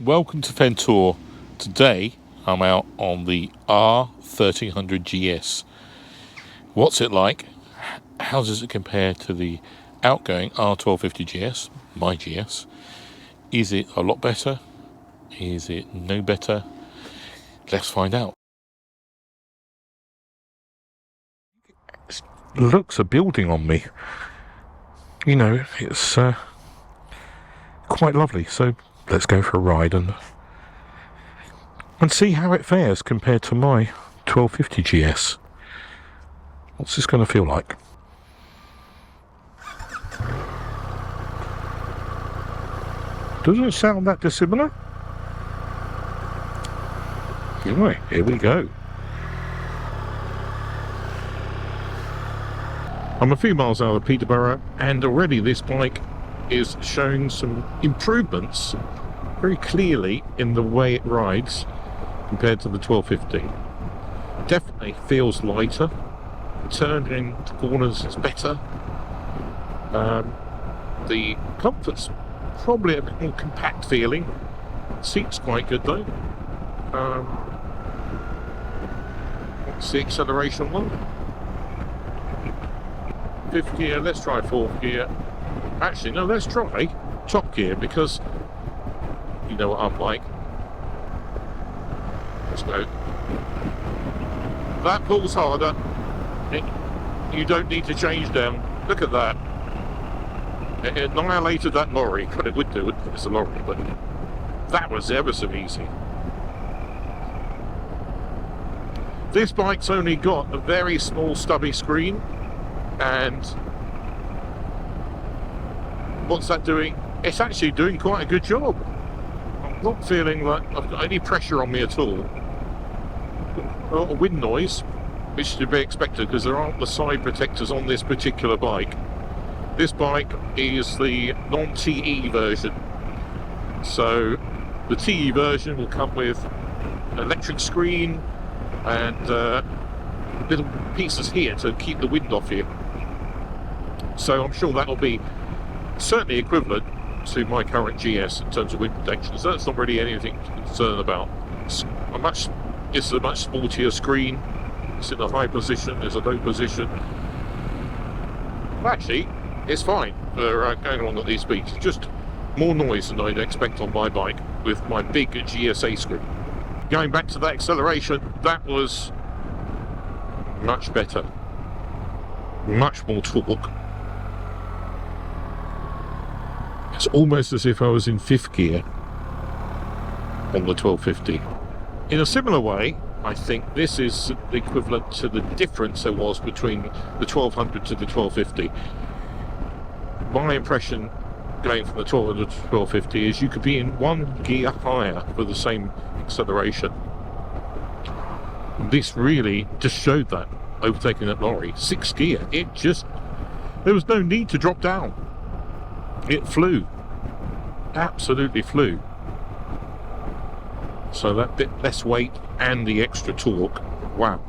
welcome to Fentor. Today I'm out on the R1300GS. What's it like? How does it compare to the outgoing R1250GS, my GS? Is it a lot better? Is it no better? Let's find out. It looks a building on me. You know, it's quite lovely, so let's go for a ride and see how it fares compared to my 1250 GS. What's this going to feel like? Doesn't it sound that dissimilar? Anyway, here we go. I'm a few miles out of Peterborough, and already this bike is showing some improvements very clearly in the way it rides compared to the 1250. Definitely feels lighter. Turning corners is better. The comfort's probably a bit more compact feeling. Seat's quite good though. What's the acceleration one? 5th gear, let's try 4th gear. Actually, no, let's try top gear because you know what I'm like. Let's go. That pulls harder. You don't need to change down. Look at that. It annihilated that lorry. But it would do it. It's a lorry, but that was ever so easy. This bike's only got a very small stubby screen, and what's that doing? It's actually doing quite a good job. I'm not feeling like I've got any pressure on me at all. A lot of wind noise, which is to be expected because there aren't the side protectors on this particular bike. This bike is the non-TE version. So the TE version will come with an electric screen and little pieces here to keep the wind off you. So I'm sure that'll be certainly equivalent to my current GS in terms of wind protection. So that's not really anything to concern about. It's a much sportier screen. It's in a high position, there's a low position. Actually, it's fine for going along at these speeds. It's just more noise than I'd expect on my bike with my big GSA screen. Going back to that acceleration, that was much better. Much more torque. It's almost as if I was in 5th gear on the 1250. In a similar way, I think this is equivalent to the difference there was between the 1200 to the 1250. My impression going from the 1200 to 1250 is you could be in 1 gear higher for the same acceleration. This really just showed that, overtaking that lorry. 6th gear, there was no need to drop down. It flew. Absolutely flew. So that bit less weight and the extra torque, wow.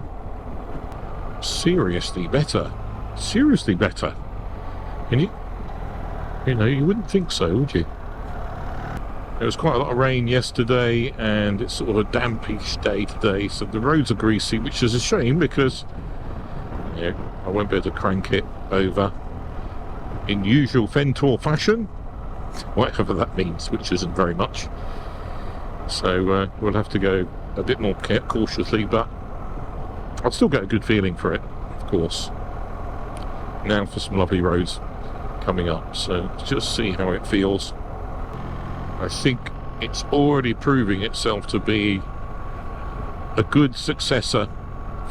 Seriously better. Seriously better. And you know, you wouldn't think so, would you? There was quite a lot of rain yesterday, and it's sort of a dampish day today, so the roads are greasy, which is a shame because I won't be able to crank it over in usual Fentor fashion, whatever that means, which isn't very much. So we'll have to go a bit more cautiously, but I'll still get a good feeling for it, of course. Now for some lovely roads coming up, so let's just see how it feels. I think it's already proving itself to be a good successor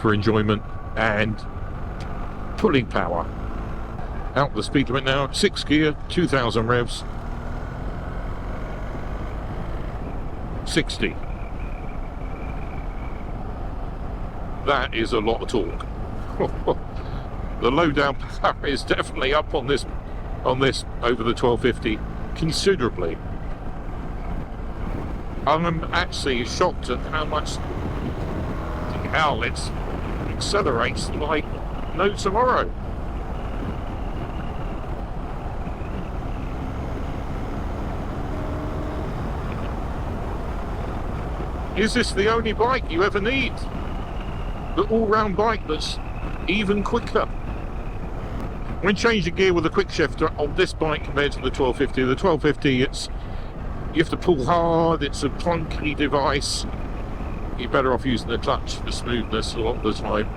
for enjoyment and pulling power. Out the speed limit now, 6th gear, 2000 revs. 60. That is a lot of torque. The low down power is definitely up on this over the 1250 considerably. I'm actually shocked at how much it accelerates like no tomorrow. Is this the only bike you ever need? The all-round bike that's even quicker. When changing gear with a quick shifter on this bike compared to the 1250, the 1250 you have to pull hard, it's a clunky device. You're better off using the clutch for smoothness a lot of the time,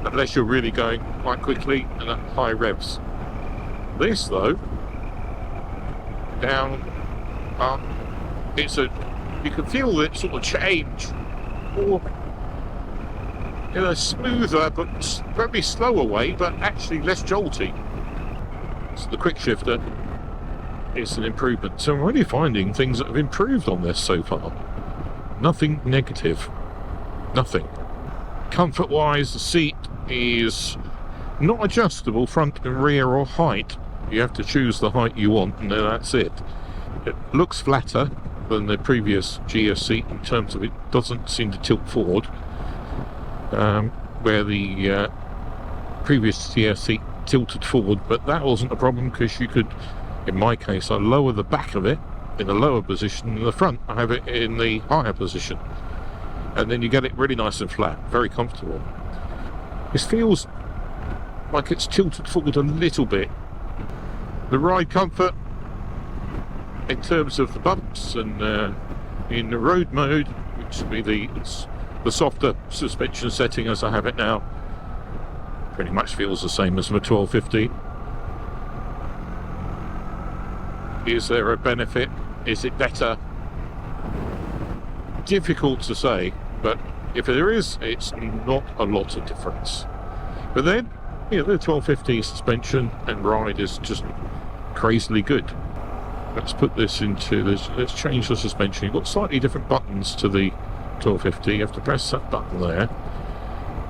unless you're really going quite quickly and at high revs. This though, down, up, you can feel it sort of change, or in a smoother but very slower way, but actually less jolty. So the quick shifter is an improvement. So I'm really finding things that have improved on this so far. Nothing negative. Nothing. Comfort wise, the seat is not adjustable front and rear or height. You have to choose the height you want and then that's it. It looks flatter than the previous GS seat in terms of it doesn't seem to tilt forward. Where the previous GS seat tilted forward, but that wasn't a problem because you could, in my case, I lower the back of it in the lower position, in the front I have it in the higher position, and then you get it really nice and flat, very comfortable. This feels like it's tilted forward a little bit. The ride comfort in terms of the bumps and in the road mode, which would be the softer suspension setting as I have it now, pretty much feels the same as my 1250. Is there a benefit? Is it better? Difficult to say, but if there is, it's not a lot of difference. But then, the 1250 suspension and ride is just crazily good. Let's put this into this. Let's change the suspension. You've got slightly different buttons to the 1250. You have to press that button there.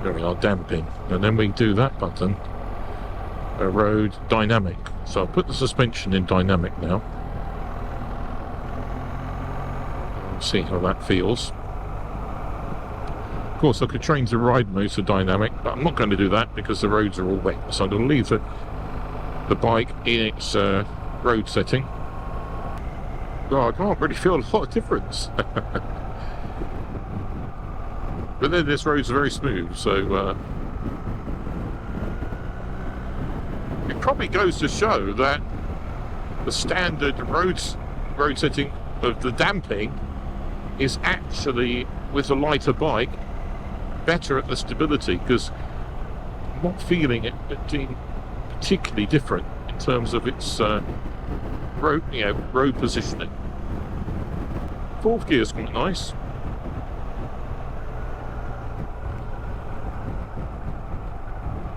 There we are, damping, and then we do that button. Road dynamic. So I'll put the suspension in dynamic now. See how that feels. Of course, I could change the ride mode to dynamic, but I'm not going to do that because the roads are all wet. So I'm going to leave the bike in its road setting. Oh, I can't really feel a lot of difference. But then this road's very smooth, so it probably goes to show that the standard road setting of the damping is actually, with a lighter bike, better at the stability, because I'm not feeling it being particularly different in terms of its road positioning. Fourth gear's quite nice.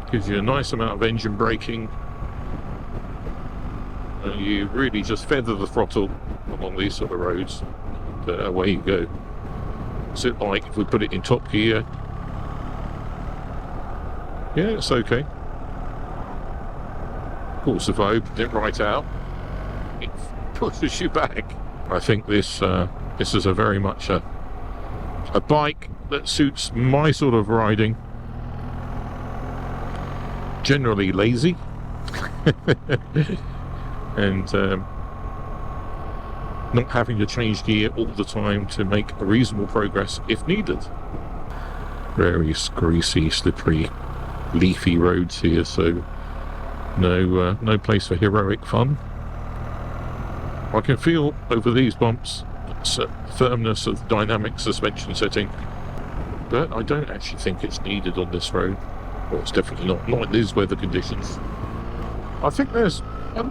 Gives you a nice amount of engine braking. And you really just feather the throttle along these sort of roads. And away you go. What's it like if we put it in top gear? Yeah, it's okay. Of course, if I opened it right out, it pushes you back. I think this is a very much a bike that suits my sort of riding. Generally lazy and not having to change gear all the time to make a reasonable progress if needed. Very greasy, slippery, leafy roads here, so no place for heroic fun. I can feel over these bumps firmness of dynamic suspension setting, but I don't actually think it's needed on this road. Well, it's definitely not in these weather conditions. I think there's a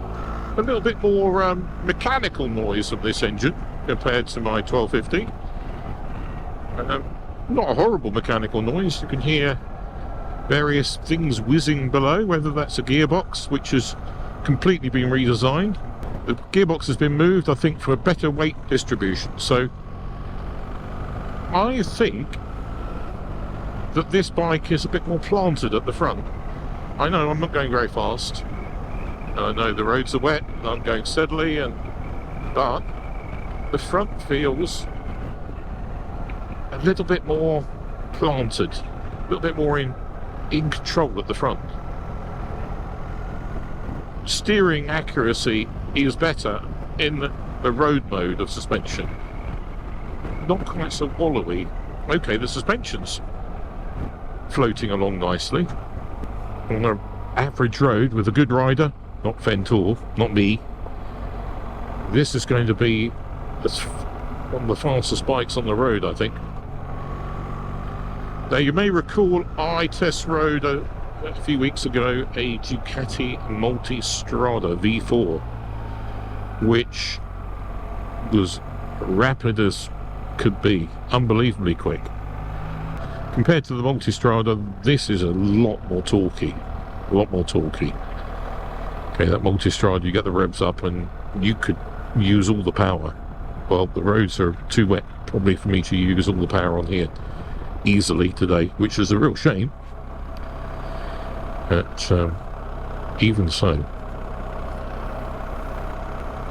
little bit more mechanical noise of this engine compared to my 1250. Not a horrible mechanical noise. You can hear various things whizzing below, whether that's a gearbox, which has completely been redesigned. The gearbox has been moved, I think, for a better weight distribution. So I think that this bike is a bit more planted at the front. I know I'm not going very fast. I know the roads are wet, and I'm going steadily, but the front feels a little bit more planted, a little bit more in control at the front. Steering accuracy is better in the road mode of suspension. not quite so wallowy. Okay, the suspension's floating along nicely. On an average road with a good rider, not Fentor, not me, this is going to be one of the fastest bikes on the road, I think. Now, you may recall I test rode a few weeks ago a Ducati Multistrada V4, which was rapid as could be, unbelievably quick. Compared to the Multistrada, this is a lot more torquey. Okay, that Multistrada, you get the revs up and you could use all the power. Well, the roads are too wet probably for me to use all the power on here easily today, which is a real shame. But even so,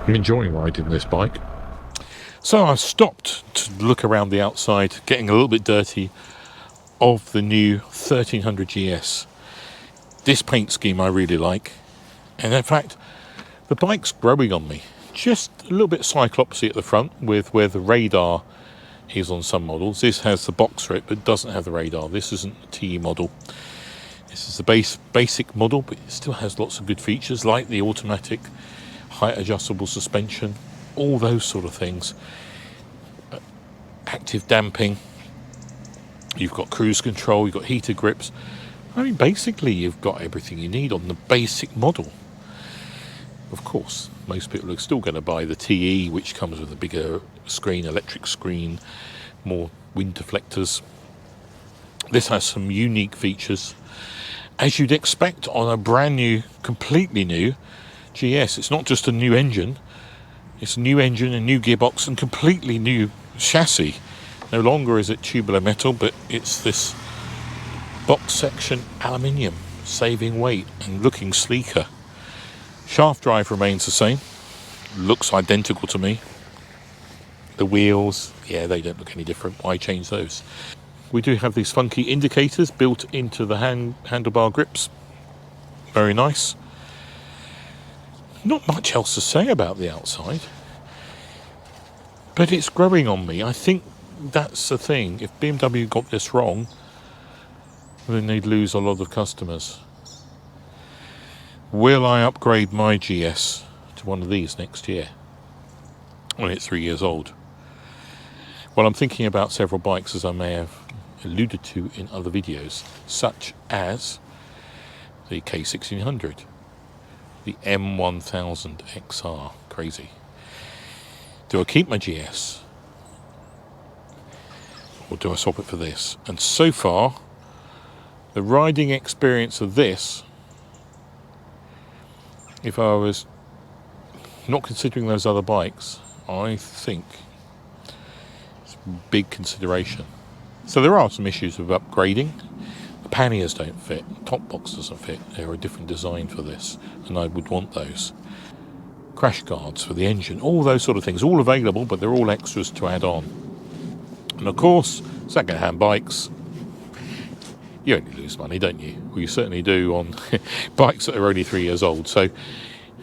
I'm enjoying riding this bike. So I stopped to look around the outside, getting a little bit dirty, of the new 1300GS. This paint scheme I really like, and in fact the bike's growing on me. Just a little bit cyclopsy at the front with where the radar is on some models. This has the box for it but doesn't have the radar. This isn't a TE model. This is the basic model, but it still has lots of good features like the automatic height adjustable suspension, all those sort of things. Active damping, you've got cruise control, you've got heated grips. I mean, basically you've got everything you need on the basic model. Of course, most people are still going to buy the TE, which comes with a bigger screen, electric screen, more wind deflectors. This has some unique features, as you'd expect on a brand new, completely new GS. It's not just a new engine, it's a new engine, a new gearbox and completely new chassis. No longer is it tubular metal, but it's this box section aluminium, saving weight and looking sleeker. Shaft drive remains the same, looks identical to me. The wheels, yeah, they don't look any different. Why change those? We do have these funky indicators built into the handlebar grips. Very nice. Not much else to say about the outside, but it's growing on me. I think that's the thing. If BMW got this wrong, then they'd lose a lot of customers. Will I upgrade my GS to one of these next year when it's 3 years old? Well, I'm thinking about several bikes, as I may have alluded to in other videos, such as the K1600, the M1000 XR. Crazy. Do I keep my GS or do I swap it for this? And so far, the riding experience of this, if I was not considering those other bikes, I think it's a big consideration. So there are some issues with upgrading. The panniers don't fit, top box doesn't fit. They're a different design for this, and I would want those. Crash guards for the engine, all those sort of things, all available, but they're all extras to add on. And of course, second-hand bikes, you only lose money, don't you? Well, you certainly do on bikes that are only 3 years old. So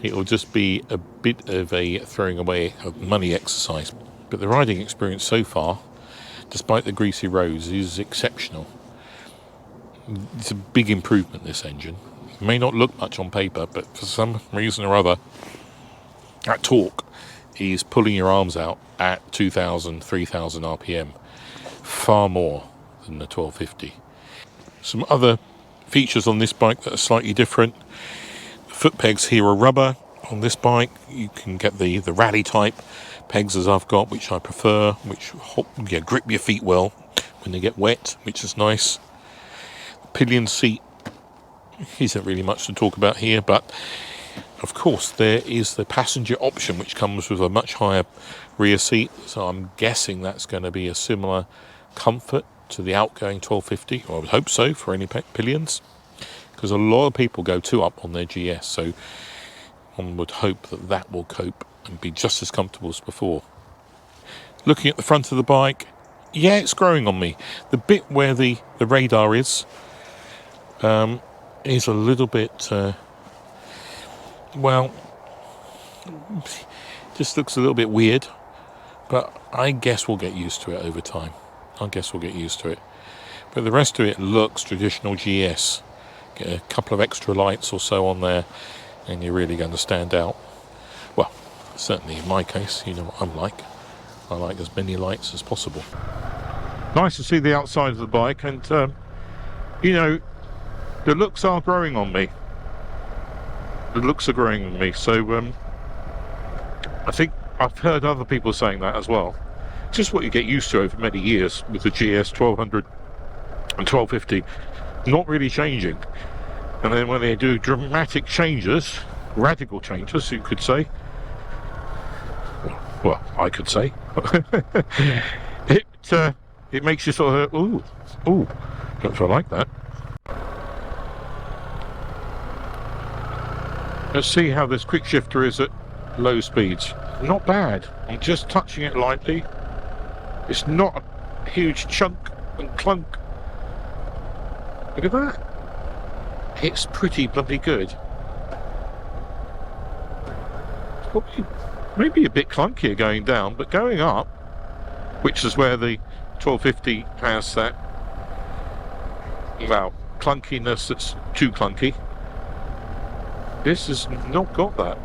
it'll just be a bit of a throwing away of money exercise. But the riding experience so far, despite the greasy roads, is exceptional. It's a big improvement, this engine. It may not look much on paper, but for some reason or other, that torque is pulling your arms out at 2,000, 3,000 RPM. Far more than the 1250. Some other features on this bike that are slightly different. The foot pegs here are rubber. On this bike, you can get the rally type pegs as I've got, which I prefer, which grip your feet well when they get wet, which is nice. The pillion seat isn't really much to talk about here, but of course there is the passenger option, which comes with a much higher rear seat, so I'm guessing that's going to be a similar comfort to the outgoing 1250, or I would hope so, for any pillions, because a lot of people go 2-up on their GS, so one would hope that that will cope and be just as comfortable as before. Looking at the front of the bike, yeah, it's growing on me. The bit where the radar is a little bit, well, just looks a little bit weird, but I guess we'll get used to it over time. I guess we'll get used to it. But the rest of it looks traditional GS. Get a couple of extra lights or so on there, and you're really going to stand out. Well, certainly in my case, you know what I'm like. I like as many lights as possible. Nice to see the outside of the bike, and you know, the looks are growing on me. The looks are growing on me, so I think I've heard other people saying that as well. Just what you get used to over many years with the GS 1200 and 1250 not really changing. And then when they do dramatic changes, radical changes, you could say, well, I could say, it makes you sort of, ooh, don't feel like that. Let's see how this quickshifter is at low speeds. Not bad. I'm just touching it lightly. It's not a huge chunk and clunk. Look at that. It's pretty bloody good. Probably, maybe a bit clunkier going down, but going up, which is where the 1250 has that, well, clunkiness that's too clunky. This has not got that.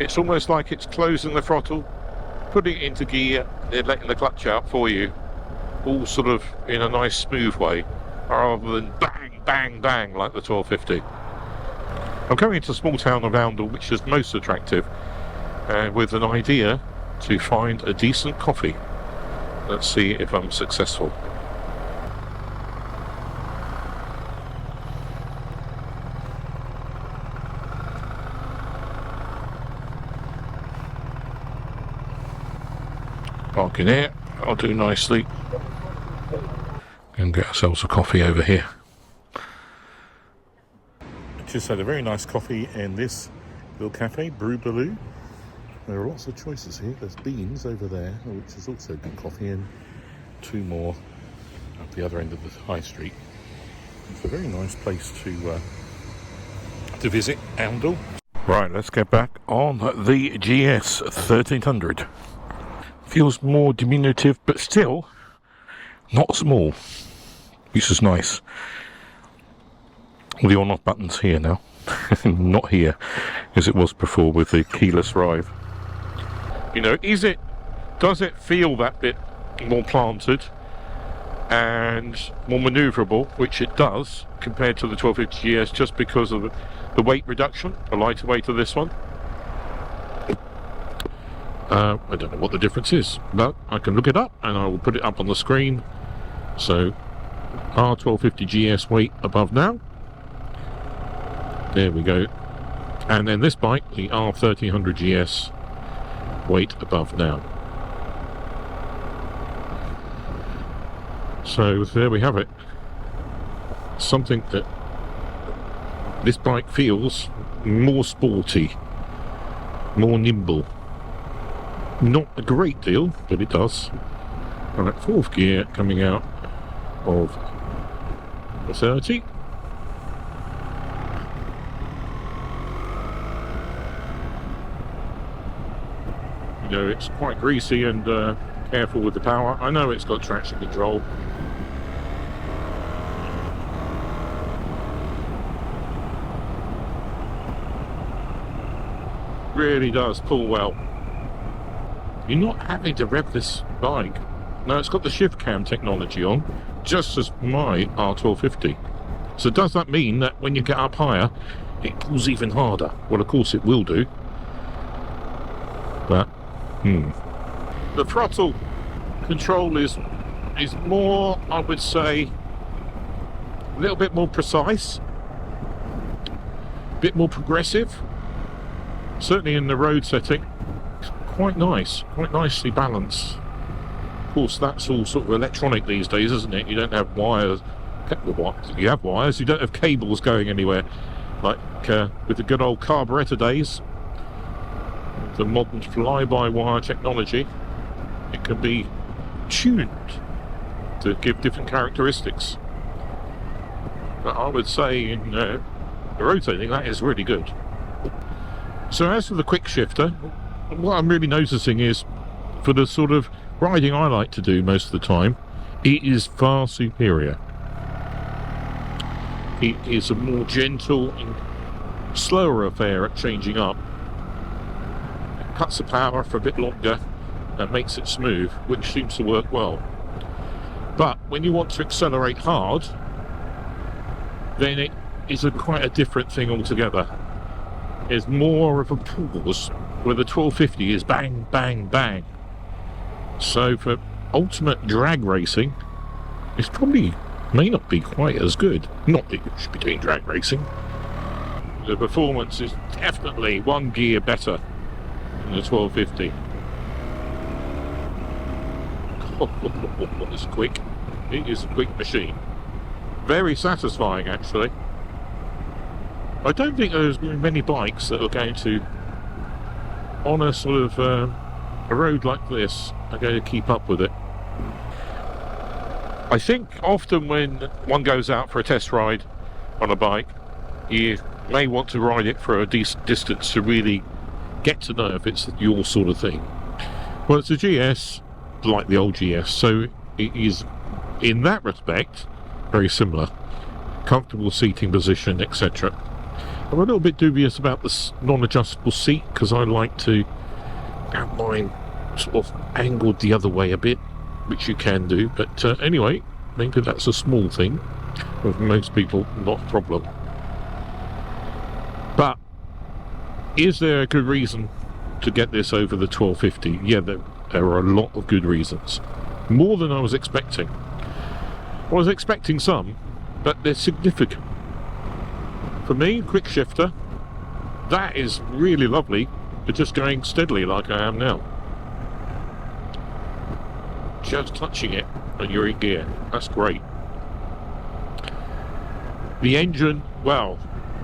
It's almost like it's closing the throttle, putting it into gear, and letting the clutch out for you, all sort of in a nice smooth way, rather than bang, bang, bang like the 1250. I'm going into a small town of Oundle, which is most attractive, with an idea to find a decent coffee. Let's see if I'm successful. Park in here, I'll do nicely. And get ourselves a coffee over here. Just had a very nice coffee in this little cafe, Brew Baloo. There are lots of choices here. There's Beans over there, which is also good coffee, and two more at the other end of the high street. It's a very nice place to visit, Oundle. Right, let's get back on the GS 1300. Feels more diminutive, but still not small, which is nice. All the on-off buttons here now, not here as it was before with the keyless drive. You know, does it feel that bit more planted and more manoeuvrable, which it does compared to the 1250 GS, just because of the weight reduction, the lighter weight of this one. I don't know what the difference is, but I can look it up and I will put it up on the screen. So R1250 GS weight above now. There we go. And then this bike, the R1300 GS weight above now. So there we have it. Something that this bike feels more sporty, more nimble. Not a great deal, but it does. Alright, fourth gear coming out of the 30. You know, it's quite greasy and careful with the power. I know it's got traction control. Really does pull well. You're not having to rev this bike. No, it's got the shift cam technology on, just as my R1250. So does that mean that when you get up higher, it pulls even harder? Well, of course it will do. But, the throttle control is more, I would say, a little bit more precise, a bit more progressive. Certainly in the road setting. Quite nice, quite nicely balanced. Of course, that's all sort of electronic these days, isn't it? You don't have wires. You have wires, you don't have cables going anywhere. Like with the good old carburettor days, the modern fly-by-wire technology, it can be tuned to give different characteristics. But I would say in rotating, that is really good. So as for the quick shifter, what I'm really noticing is, for the sort of riding I like to do most of the time, it is far superior. It is a more gentle and slower affair at changing up. It cuts the power for a bit longer and makes it smooth, which seems to work well. But when you want to accelerate hard, then it is quite a different thing altogether. There's more of a pause, where the 1250 is bang, bang, bang. So for ultimate drag racing, it's probably may not be quite as good. Not that you should be doing drag racing. The performance is definitely one gear better than the 1250. It's quick. It is a quick machine. Very satisfying, actually. I don't think there's many bikes that are going to, on a sort of a road like this, are going to keep up with it. I think often when one goes out for a test ride on a bike, you may want to ride it for a decent distance to really get to know if it's your sort of thing. Well, it's a GS, like the old GS, so it is, in that respect, very similar. Comfortable seating position, etc. I'm a little bit dubious about the non-adjustable seat, because I like to have mine sort of angled the other way a bit, which you can do, but anyway, maybe that's a small thing. With most people, not a problem. But is there a good reason to get this over the 1250? Yeah, there are a lot of good reasons. More than I was expecting. I was expecting some, but they're significant. For me, quickshifter, that is really lovely, but just going steadily like I am now. Just touching it and you're in gear. That's great. The engine, well,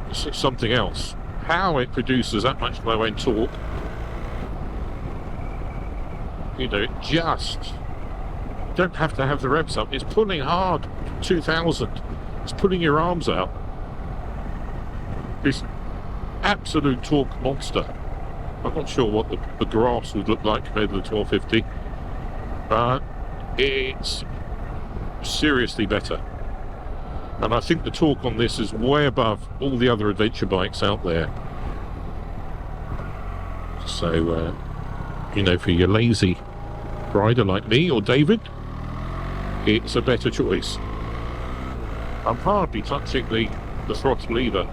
it's something else. How it produces that much low end torque, you know, just don't have to have the revs up. It's pulling hard, 2000. It's pulling your arms out. This absolute torque monster. I'm not sure what the graphs would look like compared to the 1250, but it's seriously better. And I think the torque on this is way above all the other adventure bikes out there. So, you know, for your lazy rider like me or David, it's a better choice. I'm hardly touching the throttle either.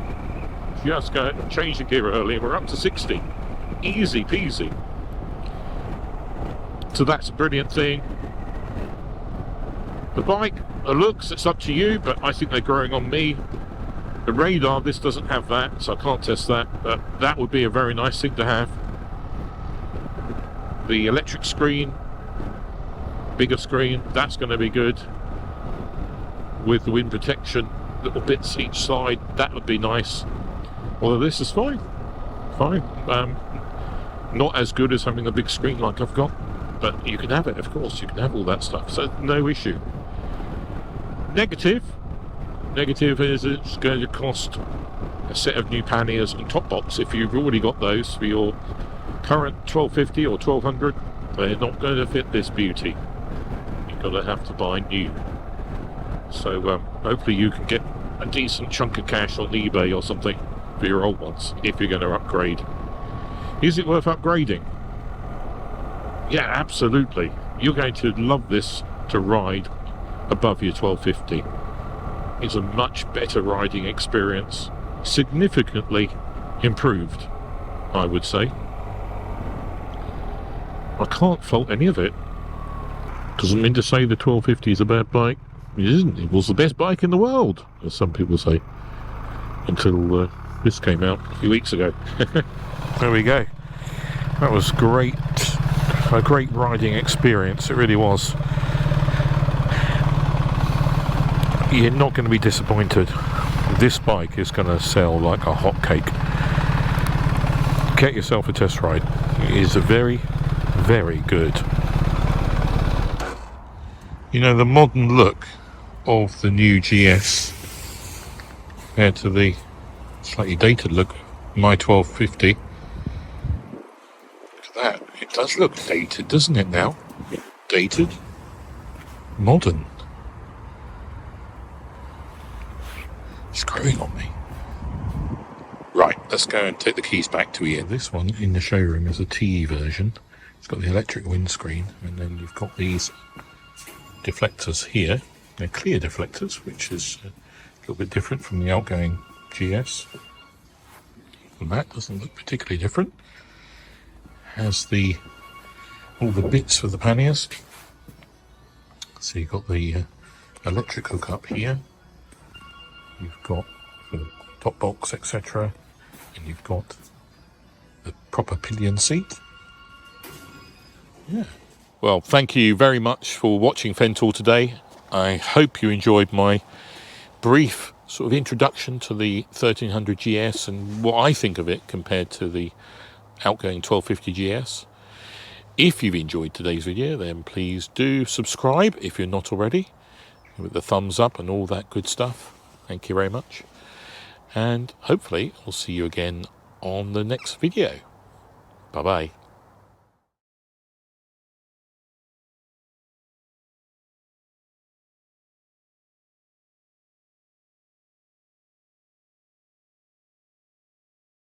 Just go and change the gear early and we're up to 60. Easy peasy. So that's a brilliant thing. The bike, the looks, it's up to you, but I think they're growing on me. The radar, this doesn't have that, so I can't test that, but that would be a very nice thing to have. The electric screen, bigger screen, that's going to be good. With the wind protection, little bits each side, that would be nice. Although this is fine. Fine. Not as good as having a big screen like I've got, but you can have it, of course, you can have all that stuff, so no issue. Negative is it's going to cost a set of new panniers and top box. If you've already got those for your current 1250 or 1200, they're not going to fit this beauty. You're going to have to buy new. So hopefully you can get a decent chunk of cash on eBay or something for your old ones if you're going to upgrade. Is it worth upgrading? Yeah, absolutely. You're going to love this to ride above your 1250. It's a much better riding experience, significantly improved, I would say. I can't fault any of it. Doesn't mean to say the 1250 is a bad bike. It isn't. It was the best bike in the world, as some people say, until this came out a few weeks ago. There we go. That was great. A great riding experience. It really was. You're not going to be disappointed. This bike is going to sell like a hotcake. Get yourself a test ride. It is a very, very good. You know, the modern look of the new GS compared to the slightly dated look of my 1250. Look at does look dated, doesn't it now? Dated, modern. It's growing on me. Right, let's go and take the keys back to Ian. This one in the showroom is a TE version. It's got the electric windscreen, and then you've got these deflectors here. They're clear deflectors, which is a little bit different from the outgoing GS. And that doesn't look particularly different. Has all the bits for the panniers. So you've got the electric hookup here. You've got the top box, etc. And you've got the proper pillion seat. Yeah. Well, thank you very much for watching Fental today. I hope you enjoyed my brief sort of introduction to the 1300 GS and what I think of it compared to the outgoing 1250 GS. If you've enjoyed today's video, then please do subscribe if you're not already, with the thumbs up and all that good stuff. Thank you very much. And hopefully I'll see you again on the next video. Bye-bye.